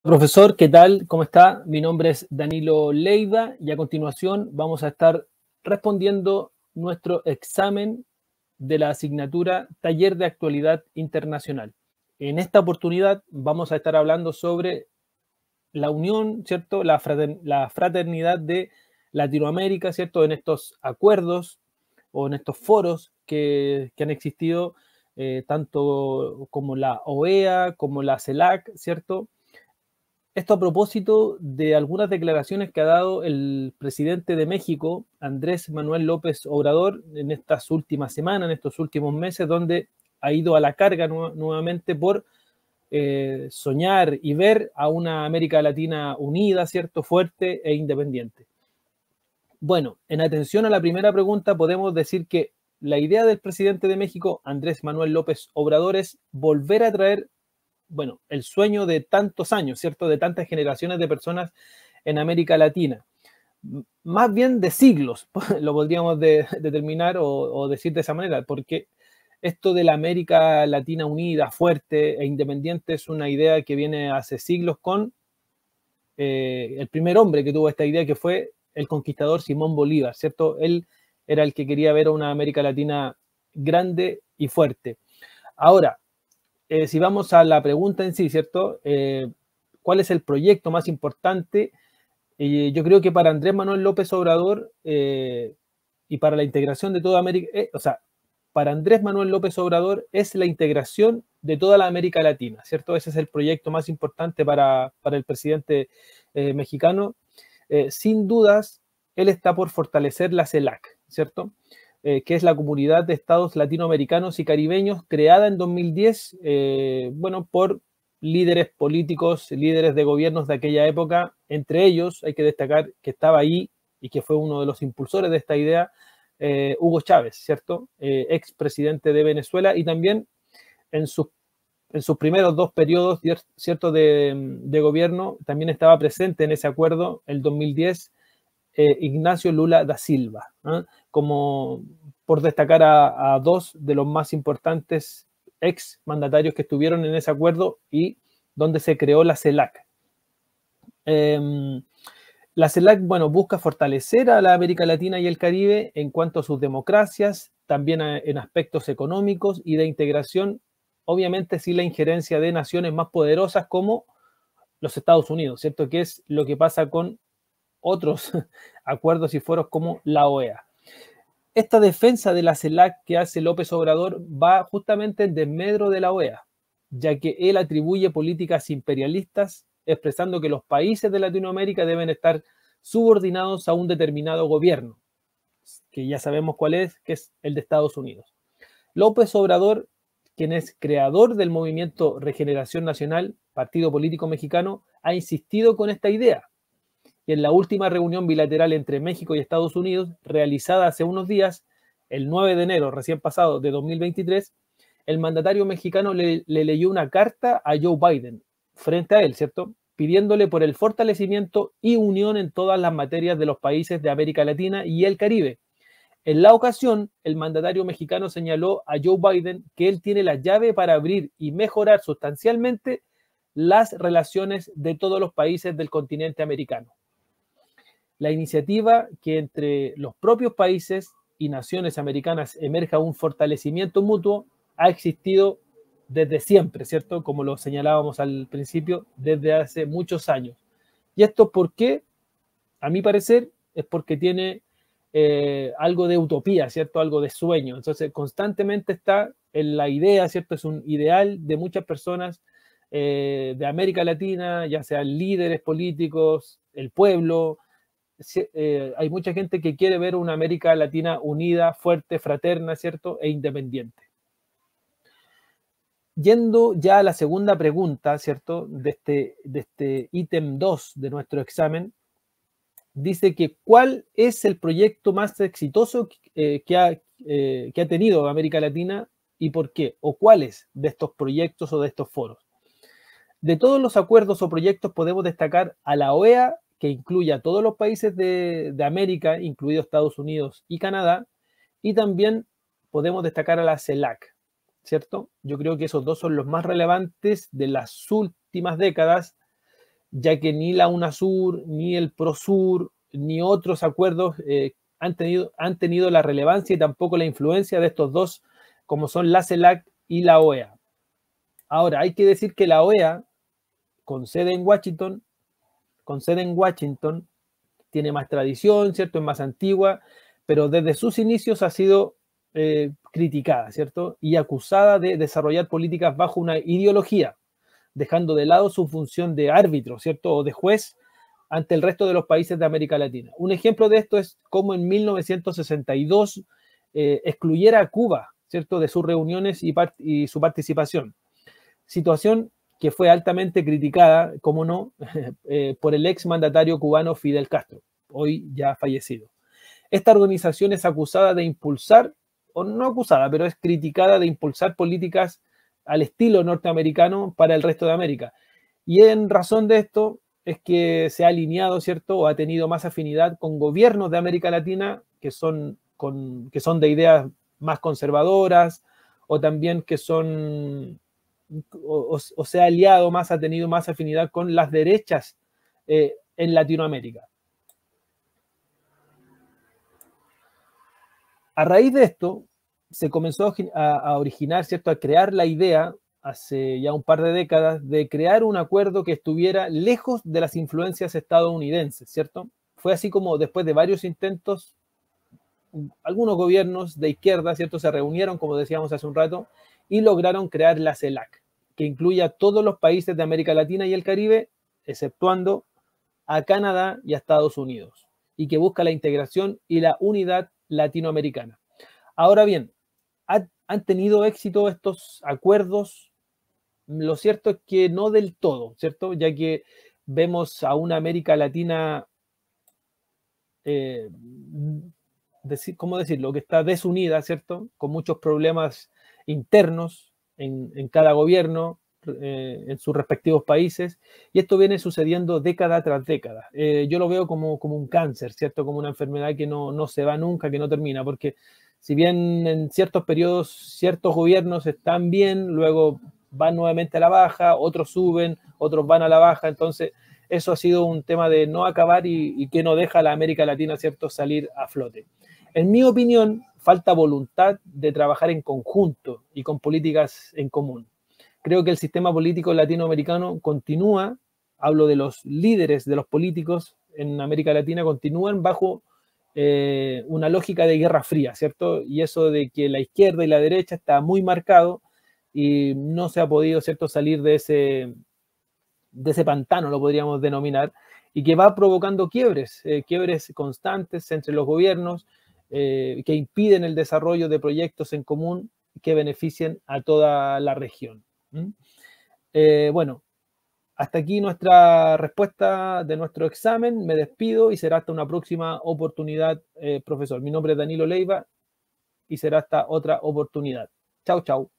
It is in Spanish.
Profesor, ¿qué tal? ¿Cómo está? Mi nombre es Danilo Leiva y a continuación vamos a estar respondiendo nuestro examen de la asignatura Taller de Actualidad Internacional. En esta oportunidad vamos a estar hablando sobre la unión, ¿cierto? La fraternidad de Latinoamérica, ¿cierto? En estos acuerdos o en estos foros que han existido, tanto como la OEA, como la CELAC, ¿cierto? Esto a propósito de algunas declaraciones que ha dado el presidente de México, Andrés Manuel López Obrador, en estas últimas semanas, en estos últimos meses, donde ha ido a la carga nuevamente por soñar y ver a una América Latina unida, ¿cierto?, fuerte e independiente. Bueno, en atención a la primera pregunta, podemos decir que la idea del presidente de México, Andrés Manuel López Obrador, es volver a traer, bueno, el sueño de tantos años, ¿cierto?, de tantas generaciones de personas en América Latina. Más bien de siglos, lo podríamos determinar o decir de esa manera, porque esto de la América Latina unida, fuerte e independiente es una idea que viene hace siglos con el primer hombre que tuvo esta idea, que fue el conquistador Simón Bolívar, ¿cierto? Él era el que quería ver a una América Latina grande y fuerte. Ahora, si vamos a la pregunta en sí, ¿cierto? ¿Cuál es el proyecto más importante? Yo creo que para Andrés Manuel López Obrador y para la integración de toda América, o sea, para Andrés Manuel López Obrador es la integración de toda la América Latina, ¿cierto? Ese es el proyecto más importante para el presidente mexicano. Sin dudas, él está por fortalecer la CELAC, ¿cierto? Que es la Comunidad de Estados Latinoamericanos y Caribeños, creada en 2010, bueno, por líderes políticos, líderes de gobiernos de aquella época. Entre ellos, hay que destacar que estaba ahí y que fue uno de los impulsores de esta idea, Hugo Chávez, ¿cierto? Expresidente de Venezuela, y también en sus primeros dos periodos, ¿cierto?, de gobierno, también estaba presente en ese acuerdo, el 2010, Ignacio Lula da Silva, ¿eh? Como por destacar a dos de los más importantes ex mandatarios que estuvieron en ese acuerdo y donde se creó la CELAC. La CELAC, bueno, busca fortalecer a la América Latina y el Caribe en cuanto a sus democracias, también en aspectos económicos y de integración, obviamente sin la injerencia de naciones más poderosas como los Estados Unidos, ¿cierto? Que es lo que pasa con otros acuerdos y foros como la OEA. Esta defensa de la CELAC que hace López Obrador va justamente en desmedro de la OEA, ya que él atribuye políticas imperialistas expresando que los países de Latinoamérica deben estar subordinados a un determinado gobierno, que ya sabemos cuál es, que es el de Estados Unidos. López Obrador, quien es creador del movimiento Regeneración Nacional, partido político mexicano, ha insistido con esta idea. Y en la última reunión bilateral entre México y Estados Unidos, realizada hace unos días, el 9 de enero recién pasado de 2023, el mandatario mexicano le leyó una carta a Joe Biden frente a él, ¿cierto?, pidiéndole por el fortalecimiento y unión en todas las materias de los países de América Latina y el Caribe. En la ocasión, el mandatario mexicano señaló a Joe Biden que él tiene la llave para abrir y mejorar sustancialmente las relaciones de todos los países del continente americano. La iniciativa que entre los propios países y naciones americanas emerja un fortalecimiento mutuo ha existido desde siempre, ¿cierto? Como lo señalábamos al principio, desde hace muchos años. ¿Y esto por qué? A mi parecer es porque tiene algo de utopía, ¿cierto? Algo de sueño. Entonces, constantemente está en la idea, ¿cierto? Es un ideal de muchas personas de América Latina, ya sean líderes políticos, el pueblo. Hay mucha gente que quiere ver una América Latina unida, fuerte, fraterna, ¿cierto? E independiente. Yendo ya a la segunda pregunta, ¿cierto? De este ítem 2 de nuestro examen, dice que ¿cuál es el proyecto más exitoso que ha tenido América Latina y por qué? ¿O cuáles de estos proyectos o de estos foros? De todos los acuerdos o proyectos podemos destacar a la OEA, que incluye a todos los países de América, incluidos Estados Unidos y Canadá, y también podemos destacar a la CELAC, ¿cierto? Yo creo que esos dos son los más relevantes de las últimas décadas, ya que ni la UNASUR, ni el PROSUR, ni otros acuerdos han tenido la relevancia y tampoco la influencia de estos dos, como son la CELAC y la OEA. Ahora, hay que decir que la OEA, con sede en Washington, tiene más tradición, ¿cierto? Es más antigua, pero desde sus inicios ha sido criticada, ¿cierto? Y acusada de desarrollar políticas bajo una ideología, dejando de lado su función de árbitro, ¿cierto? O de juez ante el resto de los países de América Latina. Un ejemplo de esto es cómo en 1962 excluyera a Cuba, ¿cierto? De sus reuniones y su participación. Situación que fue altamente criticada, como no, por el ex mandatario cubano Fidel Castro, hoy ya fallecido. Esta organización es acusada de impulsar, o no acusada, pero es criticada de impulsar políticas al estilo norteamericano para el resto de América. Y en razón de esto es que se ha alineado, ¿cierto? O ha tenido más afinidad con gobiernos de América Latina que son de ideas más conservadoras, o también que son o se ha aliado más, ha tenido más afinidad con las derechas en Latinoamérica. A raíz de esto, se comenzó a originar, ¿cierto? A crear la idea, hace ya un par de décadas, de crear un acuerdo que estuviera lejos de las influencias estadounidenses, ¿cierto? Fue así como después de varios intentos, algunos gobiernos de izquierda, ¿cierto? Se reunieron, como decíamos hace un rato, y lograron crear la CELAC, que incluye a todos los países de América Latina y el Caribe, exceptuando a Canadá y a Estados Unidos, y que busca la integración y la unidad latinoamericana. Ahora bien, ¿han tenido éxito estos acuerdos? Lo cierto es que no del todo, ¿cierto? Ya que vemos a una América Latina, ¿cómo decirlo? Que está desunida, ¿cierto? Con muchos problemas internos en cada gobierno, en sus respectivos países, y esto viene sucediendo década tras década. Yo lo veo como un cáncer, ¿cierto? Como una enfermedad que no se va nunca, que no termina, porque si bien en ciertos periodos ciertos gobiernos están bien, luego van nuevamente a la baja, otros suben, otros van a la baja, entonces eso ha sido un tema de no acabar y que no deja a la América Latina, ¿cierto?, salir a flote. En mi opinión, falta voluntad de trabajar en conjunto y con políticas en común. Creo que el sistema político latinoamericano continúa, hablo de los líderes de los políticos en América Latina, continúan bajo una lógica de guerra fría, ¿cierto? Y eso de que la izquierda y la derecha está muy marcado y no se ha podido, ¿cierto?, salir de ese pantano, lo podríamos denominar, y que va provocando quiebres constantes entre los gobiernos que impiden el desarrollo de proyectos en común que beneficien a toda la región. Bueno, hasta aquí nuestra respuesta de nuestro examen. Me despido y será hasta una próxima oportunidad, profesor. Mi nombre es Danilo Leiva y será hasta otra oportunidad. Chau, chau.